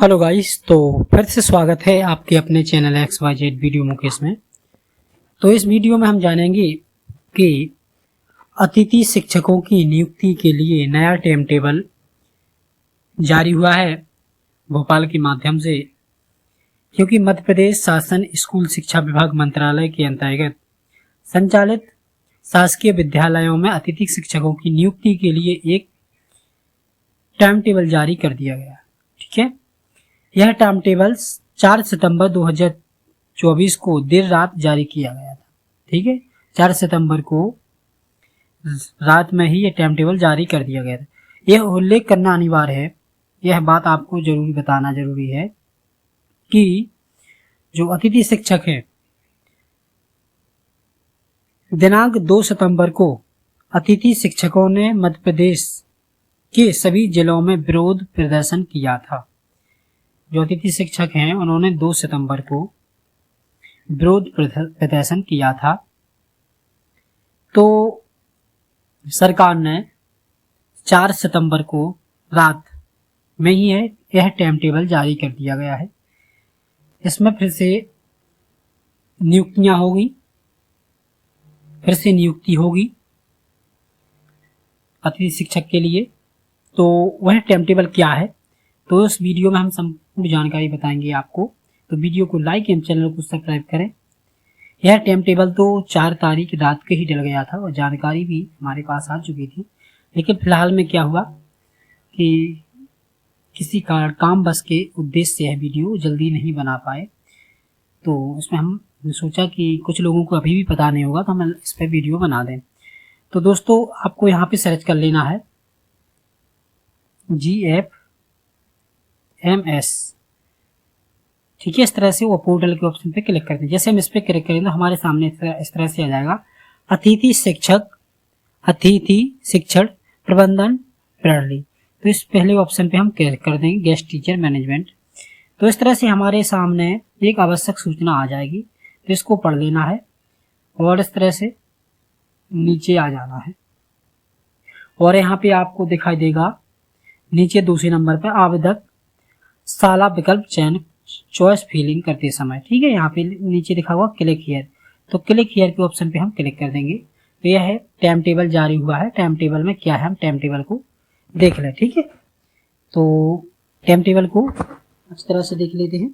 Hello guys, तो फिर से स्वागत है आपके अपने चैनल XYZ वीडियो मुकेश में। तो इस वीडियो में हम जानेंगे कि अतिथि शिक्षकों की नियुक्ति के लिए नया टाइम टेबल जारी हुआ है भोपाल के माध्यम से, क्योंकि मध्य प्रदेश शासन स्कूल शिक्षा विभाग मंत्रालय के अंतर्गत संचालित शासकीय विद्यालयों में अतिथि शिक्षकों की नियुक्ति के लिए एक टाइम टेबल जारी कर दिया गया। ठीक है, यह टाइम टेबल 4 सितंबर 2024 को देर रात जारी किया गया था। ठीक है, 4 सितंबर को रात में ही यह टाइम टेबल जारी कर दिया गया था। यह उल्लेख करना अनिवार्य है, यह बात आपको जरूरी बताना जरूरी है कि जो अतिथि शिक्षक है, दिनांक 2 सितंबर को अतिथि शिक्षकों ने मध्य प्रदेश के सभी जिलों में विरोध प्रदर्शन किया था। जो अतिथि शिक्षक हैं उन्होंने 2 सितंबर को विरोध प्रदर्शन किया था। तो सरकार ने 4 सितंबर को रात में ही यह टाइम टेबल जारी कर दिया गया है। इसमें फिर से नियुक्तियां होगी, फिर से नियुक्ति होगी अतिथि शिक्षक के लिए। तो वह टाइम टेबल क्या है, तो इस वीडियो में हम संपूर्ण जानकारी बताएंगे आपको। तो वीडियो को लाइक एवं चैनल को सब्सक्राइब करें। यह टाइम टेबल तो 4 तारीख रात के ही डल गया था और जानकारी भी हमारे पास आ चुकी थी, लेकिन फिलहाल में क्या हुआ कि किसी काम बस के उद्देश्य से यह वीडियो जल्दी नहीं बना पाए। तो इसमें हम सोचा कि कुछ लोगों को अभी भी पता नहीं होगा, तो हम इस पर वीडियो बना दें। तो दोस्तों, आपको यहाँ पे सर्च कर लेना है GFMS। ठीक है, इस तरह से वो पोर्टल के ऑप्शन पे क्लिक करते हैं। जैसे हम इस पे क्लिक करेंगे तो हमारे सामने इस तरह से आ जाएगा अतिथि शिक्षण प्रबंधन प्रणाली। तो इस पहले ऑप्शन पे हम क्लिक कर देंगे, गेस्ट टीचर मैनेजमेंट। तो इस तरह से हमारे सामने एक आवश्यक सूचना आ जाएगी, तो इसको पढ़ लेना है और इस तरह से नीचे आ जाना है। और यहाँ पे आपको दिखाई देगा नीचे दूसरे नंबर पर आवेदक शाला विकल्प चयन चॉइस फिलिंग करते समय। ठीक है, यहाँ पे नीचे लिखा हुआ क्लिक हियर। तो क्लिक हियर के ऑप्शन पे हम क्लिक कर देंगे। तो यह है टाइम टेबल जारी हुआ है। टाइम टेबल में क्या है, हम टाइम टेबल को देख लें। ठीक है, तो टाइम टेबल को इस तरह से देख लेते हैं।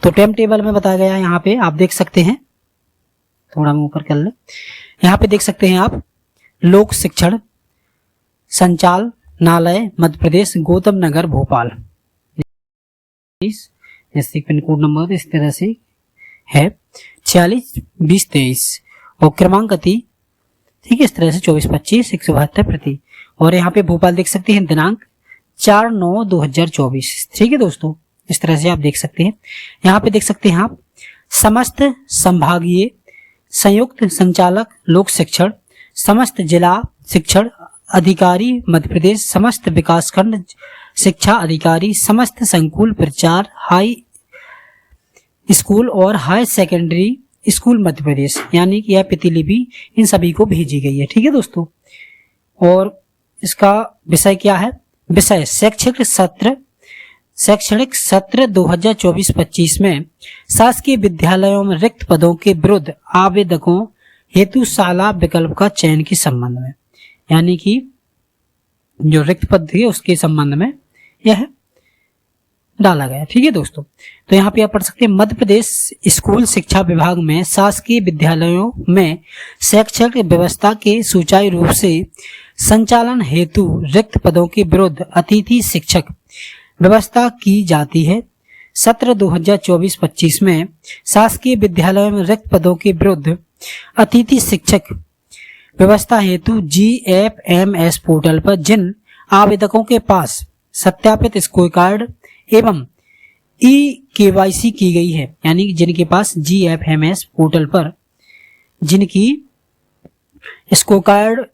तो टाइम टेबल में बताया गया है, यहाँ पे आप देख सकते हैं, थोड़ा मैं ऊपर कर ले। यहाँ पे देख सकते हैं आप, लोक शिक्षण संचालनालय मध्य प्रदेश गौतम नगर भोपाल, जैसे पिन कोड नंबर इस तरह से है 462023 और क्रमांक अति, ठीक है, इस तरह से 2425 172 प्रति। और यहाँ पे भोपाल देख सकते हैं, दिनांक 4/9/2024। ठीक है दोस्तों, इस तरह से आप देख सकते हैं। यहाँ पे देख सकते हैं आप, समस्त संभागीय संयुक्त संचालक लोक शिक्षण, समस्त जिला शिक्षण अधिकारी मध्य प्रदेश, समस्त विकासखंड शिक्षा अधिकारी, समस्त संकुल प्रचार हाई स्कूल और high secondary school Madhya Pradesh, यानी कि यह प्रतिलिपि इन सभी को भेजी गई है। ठीक है दोस्तों, और इसका विषय क्या है, विषय शैक्षणिक सत्र 2024-25 में शासकीय विद्यालयों में रिक्त पदों के विरुद्ध आवेदकों हेतु शाला विकल्प का चयन के संबंध में, यानी कि जो रिक्त पद थे उसके संबंध में यह डाला गया। ठीक है दोस्तों, तो यहाँ पे आप पढ़ सकते हैं, मध्य प्रदेश स्कूल शिक्षा विभाग में शासकीय विद्यालयों में शैक्षणिक व्यवस्था के सुचारू रूप से संचालन हेतु रिक्त पदों के विरुद्ध अतिथि शिक्षक व्यवस्था की जाती है। सत्र 2024-25 में शासकीय विद्यालयों में रिक्त पदों के विरुद्ध अतिथि शिक्षक व्यवस्था हेतु GFMS पोर्टल पर जिन आवेदकों के पास सत्यापित स्कोर कार्ड एवं KYC की गई है, यानी जिनके पास GFMS पोर्टल पर जिनकी स्कोर कार्ड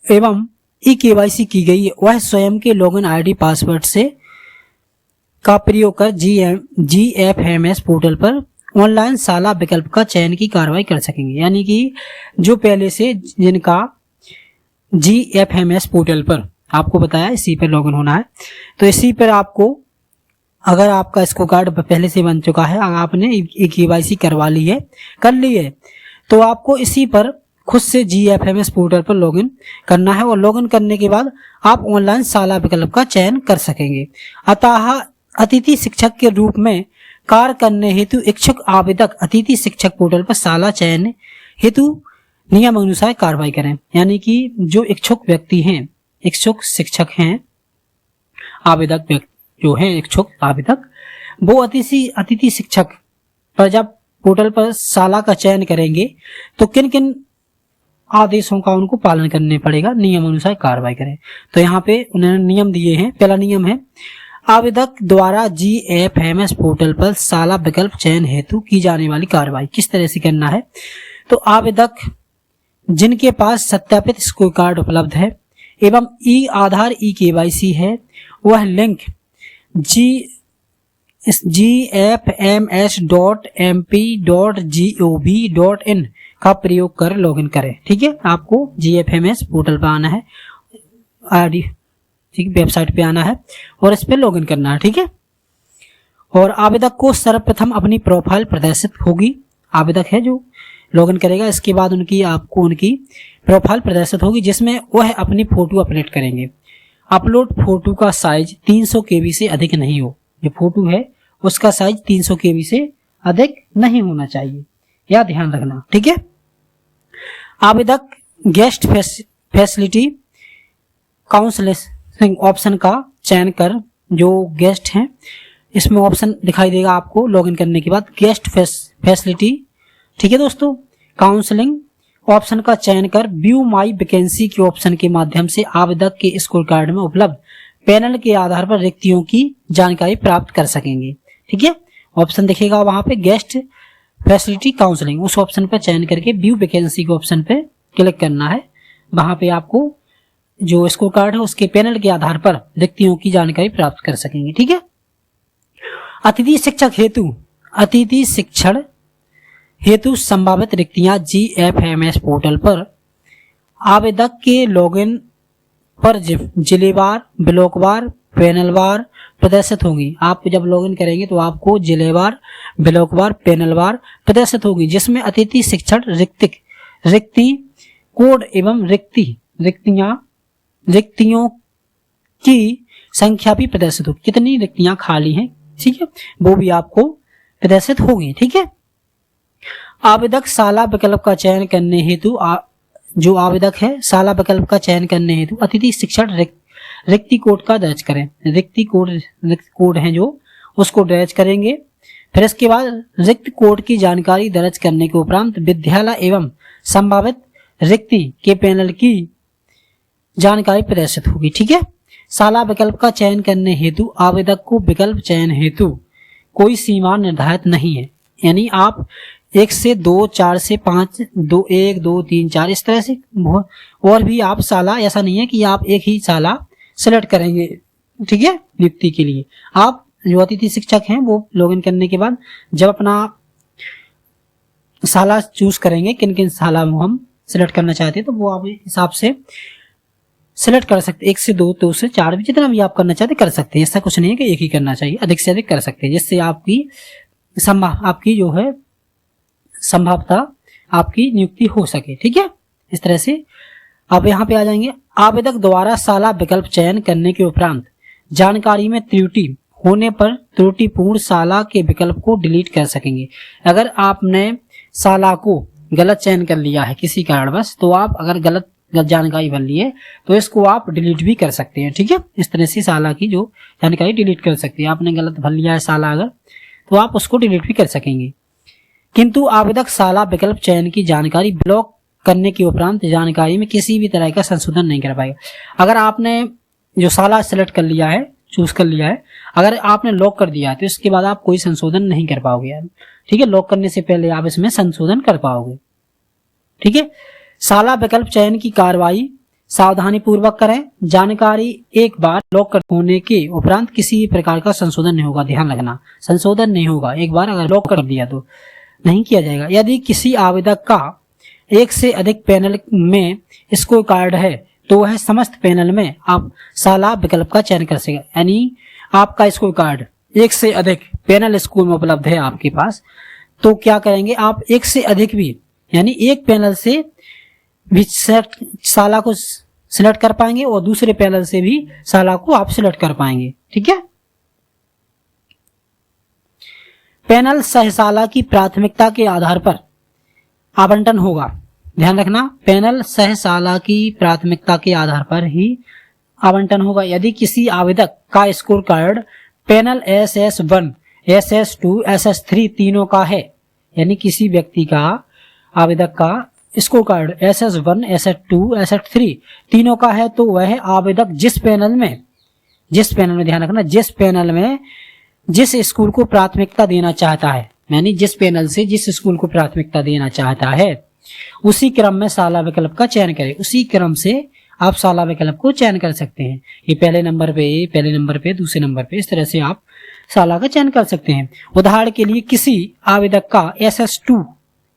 एवं KYC की गई है, वह स्वयं के लॉगिन ID पासवर्ड से का प्रयोग कर GFMS पोर्टल पर ऑनलाइन शाला विकल्प का चयन की कार्रवाई कर सकेंगे। यानी कि जो पहले से जिनका GFMS पोर्टल पर, आपको बताया इसी पर लॉगिन होना है। तो इसी पर आपको, अगर आपका स्कोर कार्ड पहले से बन चुका है, अगर आपने KYC करवा ली है, कर ली है, तो आपको इसी पर खुद से GFMS पोर्टल पर लॉगिन करना है और लॉगिन करने के बाद आप ऑनलाइन शाला विकल्प का चयन कर सकेंगे। अतः अतिथि शिक्षक के रूप में कार्य करने हेतु इच्छुक आवेदक अतिथि शिक्षक पोर्टल पर शाला चयन हेतु नियम अनुसार कार्रवाई करें। यानी कि जो इच्छुक व्यक्ति हैं, इच्छुक शिक्षक हैं, आवेदक जो हैं इच्छुक आवेदक, वो अतिथि शिक्षक पर जब पोर्टल पर शाला का चयन करेंगे तो किन किन आदेशों का उनको पालन करने पड़ेगा, नियम अनुसार कार्रवाई करें। तो यहाँ पे उन्होंने नियम दिए हैं। पहला नियम है, आवेदक द्वारा GFMS पोर्टल पर शाला विकल्प चयन हेतु की जाने वाली कार्रवाई किस तरह से करना है। तो आवेदक जिनके पास सत्यापित स्कोर कार्ड उपलब्ध है एवं आधार KYC है, वह लिंक gfms.mp.gov.in का प्रयोग कर लॉगिन करें। ठीक है, आपको GFMS पोर्टल पर आना है, ठीक, वेबसाइट पे आना है और इस पे लॉगिन करना है। ठीक है, और आवेदक को सर्वप्रथम अपनी प्रोफाइल प्रदर्शित होगी। आवेदक है जो लॉगिन करेगा, इसके बाद आपको उनकी प्रोफाइल प्रदर्शित होगी जिसमें वह अपनी फोटो अपलोड करेंगे। अपलोड फोटो का साइज 300 KB से अधिक नहीं हो। जो फोटो है उसका साइज 300 KB से अधिक नहीं होना चाहिए, यह ध्यान रखना। ठीक है, आवेदक गेस्ट फैसिलिटी काउंसलिंग ऑप्शन का चयन कर, जो गेस्ट हैं इसमें ऑप्शन दिखाई देगा आपको लॉगिन करने के बाद, गेस्ट फैसिलिटी। ठीक है दोस्तों, काउंसलिंग ऑप्शन का चयन कर व्यू माई वैकेंसी के ऑप्शन के माध्यम से आवेदक के स्कोर कार्ड में उपलब्ध पैनल के आधार पर रिक्तियों की जानकारी प्राप्त कर सकेंगे। ठीक है, ऑप्शन दिखेगा वहां पे गेस्ट फैसिलिटी काउंसलिंग, उस ऑप्शन पर चयन करके व्यू वैकेंसी के ऑप्शन पे क्लिक करना है। वहां पे आपको जो स्कोर कार्ड है उसके पैनल के आधार पर रिक्तियों की जानकारी प्राप्त कर सकेंगे। ठीक है, अतिथि शिक्षण हेतु संभावित रिक्तियां GFMS पोर्टल पर आवेदक के लॉगिन पर जिलेवार, ब्लॉकवार, पैनलवार प्रदर्शित होंगी। आप जब लॉगिन करेंगे तो आपको जिलेवार, ब्लॉकवार, पैनलवार प्रदर्शित होगी, जिसमें अतिथि शिक्षण रिक्ति कोड एवं रिक्तियों की संख्या भी प्रदर्शित होगी, कितनी रिक्तियां खाली हैं। ठीक है, वो भी आपको प्रदर्शित होगी। ठीक है, आवेदक शाला विकल्प का चयन करने हेतु जो आवेदक है शाला विकल्प का चयन करने हेतु अतिथि शिक्षण रिक्ति कोड का दर्ज करें। रिक्ति कोड है जो उसको दर्ज करेंगे। फिर इसके बाद रिक्त कोड की जानकारी दर्ज करने के उपरांत विद्यालय एवं संभावित रिक्ति के पैनल की जानकारी प्रदर्शित होगी। ठीक है, शाला विकल्प का चयन करने हेतु आवेदक को विकल्प चयन हेतु कोई सीमा निर्धारित नहीं है। यानी आप 1 से 2, 4 से 5, 1, 2, 3, 4 इस तरह से और भी आप शाला, ऐसा नहीं है कि आप एक ही शाला सिलेक्ट करेंगे। ठीक है, नियुक्ति के लिए आप जो अतिथि शिक्षक हैं वो लॉगिन करने के बाद जब अपना शाला चूज करेंगे, किन किन शाला हम सिलेक्ट करना चाहते हैं, तो वो आप हिसाब से सिलेक्ट कर सकते हैं। 1 से 2, 2 से 4 भी, जितना भी आप करना चाहते कर सकते हैं। ऐसा कुछ नहीं है कि एक ही करना चाहिए, अधिक से अधिक कर सकते हैं, जिससे आपकी जो है संभावना आपकी नियुक्ति हो सके। ठीक है, इस तरह से आप यहाँ पे आ जाएंगे। आवेदक द्वारा शाला विकल्प चयन करने के उपरांत जानकारी में त्रुटि होने पर त्रुटिपूर्ण शाला के विकल्प को डिलीट कर सकेंगे। अगर आपने शाला को गलत चयन कर लिया है किसी कारणवश, तो आप अगर गलत जानकारी भर ली है तो इसको आप डिलीट भी कर सकते हैं। ठीक है, इस तरह से शाला की जो जानकारी डिलीट कर सकते हैं। आपने गलत भर लिया है शाला अगर, तो आप उसको डिलीट भी कर सकेंगे। किंतु आवेदक शाला विकल्प चयन की जानकारी ब्लॉक करने के उपरांत जानकारी में किसी भी तरह का संशोधन नहीं कर पाएगा। अगर आपने जो शाला सेलेक्ट कर लिया है, चूज कर लिया है, अगर आपने लॉक कर दिया है तो इसके बाद आप कोई संशोधन नहीं कर पाओगे यार। ठीक है, लॉक करने से पहले आप इसमें संशोधन कर पाओगे। ठीक है, शाला विकल्प चयन की कार्रवाई सावधानी पूर्वक करें। जानकारी एक बार लॉक होने के उपरांत किसी भी प्रकार का संशोधन नहीं होगा। ध्यान रखना, संशोधन नहीं होगा। एक बार अगर लॉक कर दिया तो नहीं किया जाएगा। यदि किसी आवेदक का 1 से अधिक पैनल में स्कोर कार्ड है तो वह समस्त पैनल में आप शाला विकल्प का चयन कर सकेगा। यानी आपका स्कूल कार्ड एक से अधिक पैनल स्कूल में उपलब्ध है आपके पास, तो क्या करेंगे आप एक से अधिक भी यानी एक पैनल से भी शाला को सिलेक्ट कर पाएंगे और दूसरे पैनल से भी शाला को आप सिलेक्ट कर पाएंगे। ठीक है। पैनल सह शाला की प्राथमिकता के आधार पर आवंटन होगा। ध्यान रखना, पैनल सह शाला की प्राथमिकता के आधार पर ही आवंटन होगा। यदि किसी आवेदक का score card panel SS1, SS2, SS3 तीनों का है, यानी किसी व्यक्ति का आवेदक का score card SS1, SS2, SS3 तीनों का है, तो वह आवेदक जिस पैनल में ध्यान रखना, जिस पैनल में जिस स्कूल को प्राथमिकता देना चाहता है, यानी जिस पैनल से जिस स्कूल को प्राथमिकता देना चाहता है, उसी क्रम में शाला विकल्प का चयन करें। उसी क्रम से आप शाला विकल्प को चयन कर सकते हैं। ये पहले नंबर पे, दूसरे नंबर पे, इस तरह से आप शाला का चयन कर सकते हैं। उदाहरण के लिए किसी आवेदक का SS2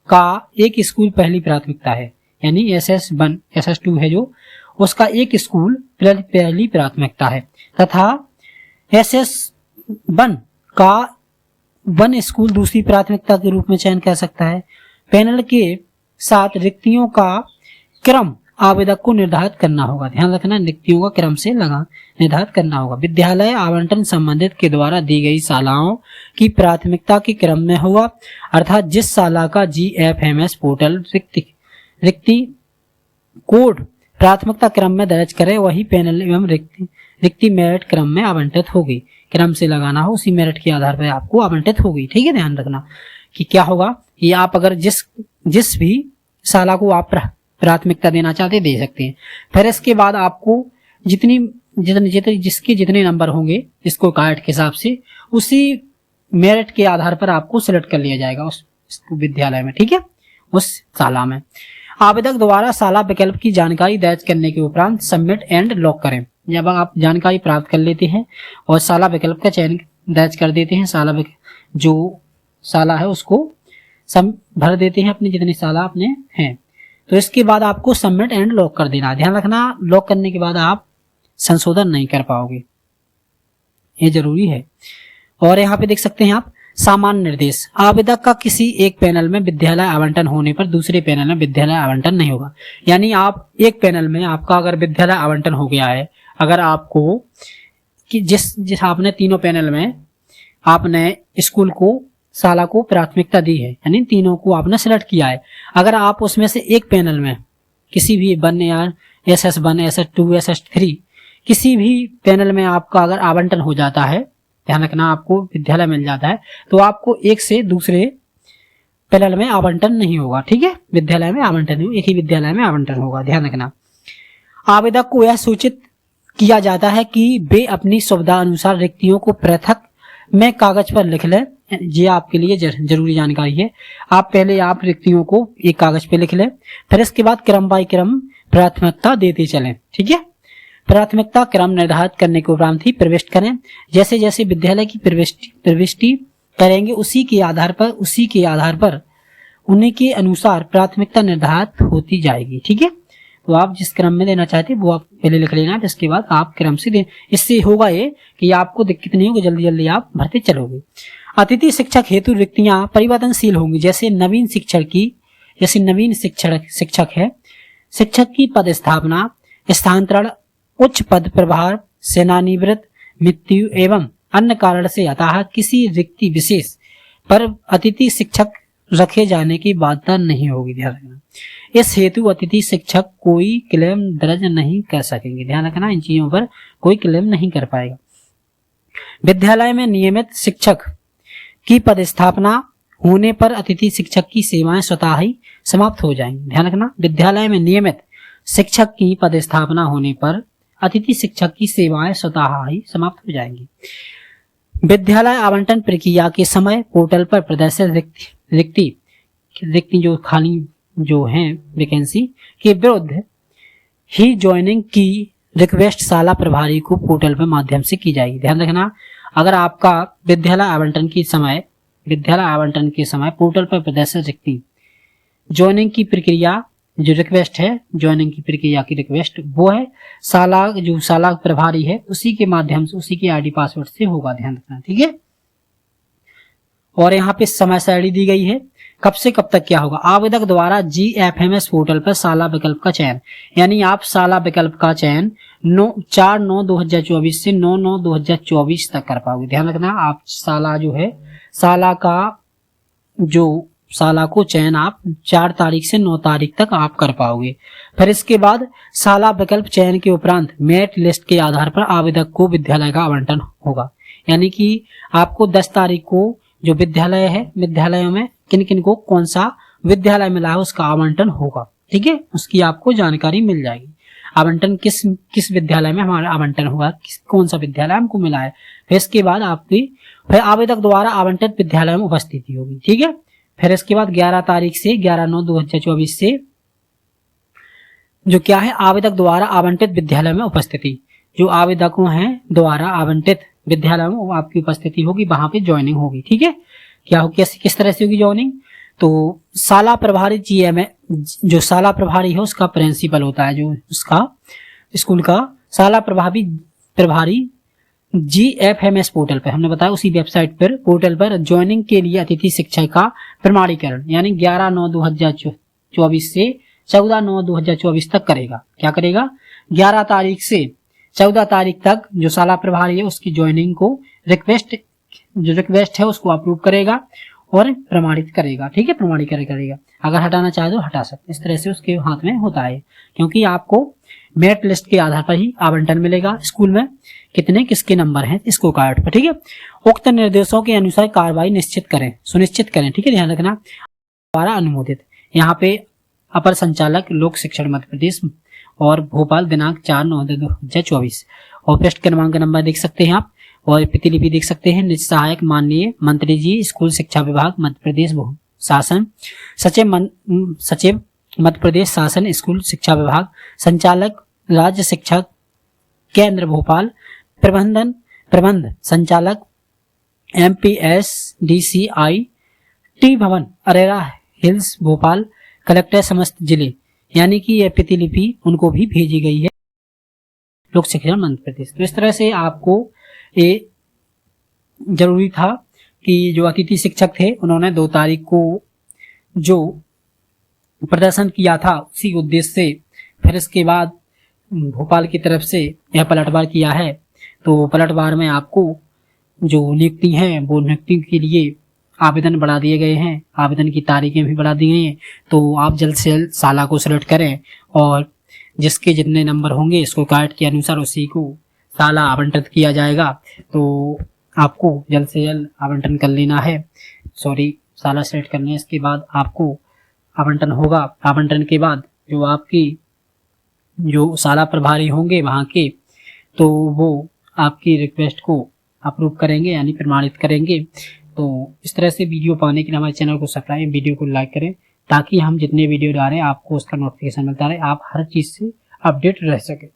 का एक स्कूल पहली प्राथमिकता है, यानी SS1, SS2 है जो, उसका एक स्कूल पहली प्राथमिकता है, तथा SS1 का 1 स्कूल दूसरी प्राथमिकता के रूप में चयन कर सकता है। पैनल के साथ रिक्तियों का क्रम आवेदक को निर्धारित करना होगा। ध्यान रखना, रिक्तियों का क्रम से निर्धारित करना होगा। विद्यालय आवंटन संबंधित के द्वारा दी गई शालाओं की प्राथमिकता के क्रम में होगा, अर्थात जिस शाला का GFMS पोर्टल रिक्ति कोड प्राथमिकता क्रम में दर्ज करे, वही पैनल एवं रिक्ति मेरिट क्रम में आवंटित होगी। क्रम से लगाना हो, उसी मेरिट के आधार पर आपको आवंटित होगी। ठीक है, ध्यान रखना कि क्या होगा, ये आप अगर जिस भी शाला को आप प्राथमिकता देना चाहते दे सकते हैं। फिर इसके बाद आपको जिसके जितने नंबर होंगे स्कोर कार्ड के हिसाब से, उसी मेरिट के आधार पर आपको सिलेक्ट कर लिया जाएगा उस विद्यालय में। ठीक है, उस शाला में। आवेदक द्वारा शाला विकल्प की जानकारी दर्ज करने के उपरांत सबमिट एंड लॉक करें। जब आप जानकारी प्राप्त कर लेते हैं और शाला विकल्प का चयन दर्ज कर देते हैं, जो शाला है उसको भर देते हैं, अपनी जितनी शाला अपने हैं, तो इसके बाद आपको सबमिट एंड लॉक कर देना। ध्यान रखना, लॉक करने के बाद आप संशोधन नहीं कर पाओगे, ये जरूरी है। और यहाँ पे देख सकते हैं आप सामान्य निर्देश। आवेदक का किसी एक पैनल में विद्यालय आवंटन होने पर दूसरे पैनल में विद्यालय आवंटन नहीं होगा। यानी आप एक पैनल में आपका अगर विद्यालय आवंटन हो गया है, अगर आपको कि जिस आपने तीनों पैनल में आपने स्कूल को शाला को प्राथमिकता दी है, यानी तीनों को आपने सिलेक्ट किया है, अगर आप उसमें से एक पैनल में किसी भी SS1, SS2, SS3 किसी भी पैनल में आपका अगर आवंटन हो जाता है, ध्यान रखना, आपको विद्यालय मिल जाता है, तो आपको एक से दूसरे पैनल में आवंटन नहीं होगा। ठीक है, विद्यालय में आवंटन नहीं, एक ही विद्यालय में आवंटन होगा। ध्यान रखना, आवेदक को यह सूचित किया जाता है कि वे अपनी सुविधा अनुसार रिक्तियों को पृथक में कागज पर लिख लें। ये आपके लिए जरूरी जानकारी है। आप रिक्तियों को एक कागज पे लिख लें, फिर इसके बाद क्रम बाय क्रम प्राथमिकता देते चलें। ठीक है, प्राथमिकता क्रम निर्धारित करने के उपरांत ही प्रविष्ट करें। जैसे जैसे विद्यालय की प्रविष्टि करेंगे, उसी के आधार पर उन्हीं के अनुसार प्राथमिकता निर्धारित होती जाएगी। ठीक है, तो आप जिस क्रम में देना चाहते हैं वो आप पहले लिख लेना, जिसके बाद आप क्रम से दें। इससे होगा ये कि आपको दिक्कत नहीं होगी, जल्दी जल्दी आप भरते चलोगे। अतिथि शिक्षक हेतु रिक्तियां परिवर्तनशील होंगी। जैसे नवीन शिक्षक है, शिक्षक की पदस्थापना, स्थानांतरण, उच्च पद प्रभार, सेवानिवृत्त, मृत्यु एवं अन्य कारण से अतः किसी रिक्ति विशेष पर अतिथि शिक्षक रखे जाने की बाध्यता नहीं होगी। ध्यान रखना, इस हेतु अतिथि शिक्षक कोई क्लेम दर्ज नहीं कर सकेंगे। ध्यान रखना, इन चीजों पर कोई क्लेम नहीं कर पाएगा। विद्यालय में नियमित शिक्षक की पदस्थापना होने पर अतिथि शिक्षक की सेवाएं स्वतः ही समाप्त हो जाएंगी। ध्यान रखना, विद्यालय में नियमित शिक्षक की पदस्थापना होने पर अतिथि शिक्षक की सेवाएं स्वतः ही समाप्त हो जाएंगी। विद्यालय आवंटन प्रक्रिया के समय पोर्टल पर प्रदर्शित रिक्ति जो खाली जो हैं वैकेंसी के विरुद्ध ही ज्वाइनिंग की रिक्वेस्ट शाला प्रभारी को पोर्टल पर माध्यम से की जाएगी। ध्यान रखना, अगर आपका विद्यालय आवंटन के समय पोर्टल पर प्रदर्शित रिक्ति ज्वाइनिंग की प्रक्रिया जो रिक्वेस्ट है, ज्वाइनिंग की प्रक्रिया की रिक्वेस्ट, वो है साला, जो साला प्रभारी है उसी के माध्यम से, उसी के आईडी पासवर्ड से होगा, ध्यान रखना, ठीक है। और यहाँ पे समय सारणी दी गई है, कब से कब तक क्या होगा। आवेदक द्वारा GFMS पोर्टल पर साला विकल्प का चयन, यानी आप साला विकल्प का चयन 4/9/2024 से 9/9/2024 तक कर पाओगे। ध्यान रखना, आप साला जो है, साला का जो साला को चयन आप 4 तारीख से 9 तारीख तक आप कर पाओगे। फिर इसके बाद साला विकल्प चयन के उपरांत मेरिट लिस्ट के आधार पर आवेदक को विद्यालय का आवंटन होगा, यानी कि आपको 10 तारीख को जो विद्यालय है, विद्यालयों में किन किन को कौन सा विद्यालय मिला है उसका आवंटन होगा, ठीक है, उसकी आपको जानकारी मिल जाएगी। आवंटन किस विद्यालय में हमारा आवंटन हुआ, कौन सा विद्यालय हमको मिला है। फिर इसके बाद आपकी फिर आवेदक द्वारा आवंटित विद्यालय में उपस्थिति होगी, ठीक है। फिर इसके बाद 11 तारीख से 11/9/2024 से जो क्या है, आवेदक द्वारा आवंटित विद्यालय में उपस्थिति, जो आवेदकों हैं द्वारा आवंटित विद्यालय में वो आपकी उपस्थिति होगी, वहां पे ज्वाइनिंग होगी, ठीक है। क्या हो, किस तरह से होगी ज्वाइनिंग, तो साला प्रभारी GM जो साला प्रभारी है उसका प्रिंसिपल होता है, जो उसका स्कूल का साला प्रभारी GFMS पोर्टल पर, हमने बताया उसी वेबसाइट पर, पोर्टल पर ज्वाइनिंग के लिए अतिथि शिक्षक का प्रमाणीकरण यानी 11/9/2024 से 14/9/2024 तक करेगा। क्या करेगा, 11 तारीख से 14 तारीख तक जो साला प्रभारी है उसकी ज्वाइनिंग को रिक्वेस्ट है उसको अप्रूव करेगा और प्रमाणित करेगा, ठीक है, प्रमाणीकरण करेगा। अगर हटाना चाहे तो हटा सकते, इस तरह से उसके हाथ में होता है, क्योंकि आपको मेरिट लिस्ट के आधार पर ही आवंटन मिलेगा स्कूल में, कितने किसके नंबर हैं इसको कार्ड पर, ठीक है। उक्त निर्देशों के अनुसार कार्रवाई सुनिश्चित करें, ठीक है, ध्यान रखना। द्वारा अनुमोदित, यहाँ पे अपर संचालक लोक शिक्षण मध्य प्रदेश और भोपाल दिनांक 4/9/2024, और पृष्ठ क्रमांक नंबर देख सकते हैं आप, और प्रतिलिपि देख सकते हैं। निज सहायक माननीय मंत्री जी, स्कूल शिक्षा विभाग मध्य प्रदेश शासन, सचिव मध्य प्रदेश शासन स्कूल शिक्षा विभाग, संचालक राज्य शिक्षा केंद्र भोपाल, प्रबंध संचालक MPSDCI टी भवन अरेरा हिल्स भोपाल, कलेक्टर समस्त जिले, यानी कि यह प्रतिलिपि उनको भी भेजी गई है लोक शिक्षण मध्य प्रदेश। तो इस तरह से आपको ये जरूरी था कि जो अतिथि शिक्षक थे उन्होंने 2 तारीख को जो प्रदर्शन किया था उसी उद्देश्य से फिर इसके बाद भोपाल की तरफ से यह पलटवार किया है। तो पलटवार में आपको जो नियुक्ति है वो नियुक्ति के लिए आवेदन बढ़ा दिए गए हैं, आवेदन की तारीखें भी बढ़ा दी गई हैं। तो आप जल्द से जल्द साला को सिलेक्ट करें और जिसके जितने नंबर होंगे इसको कार्ड के अनुसार उसी को साला आवंटित किया जाएगा। तो आपको जल्द से जल्द आवंटन कर लेना है, साला सेलेक्ट करने, इसके बाद आपको आवंटन होगा। आवंटन के बाद जो आपकी जो साला प्रभारी होंगे वहाँ के, तो वो आपकी रिक्वेस्ट को अप्रूव करेंगे यानी प्रमाणित करेंगे। तो इस तरह से वीडियो पाने के लिए हमारे चैनल को सब्सक्राइब, वीडियो को लाइक करें ताकि हम जितने वीडियो डालें आपको उसका नोटिफिकेशन मिलता रहे, आप हर चीज़ से अपडेट रह सके।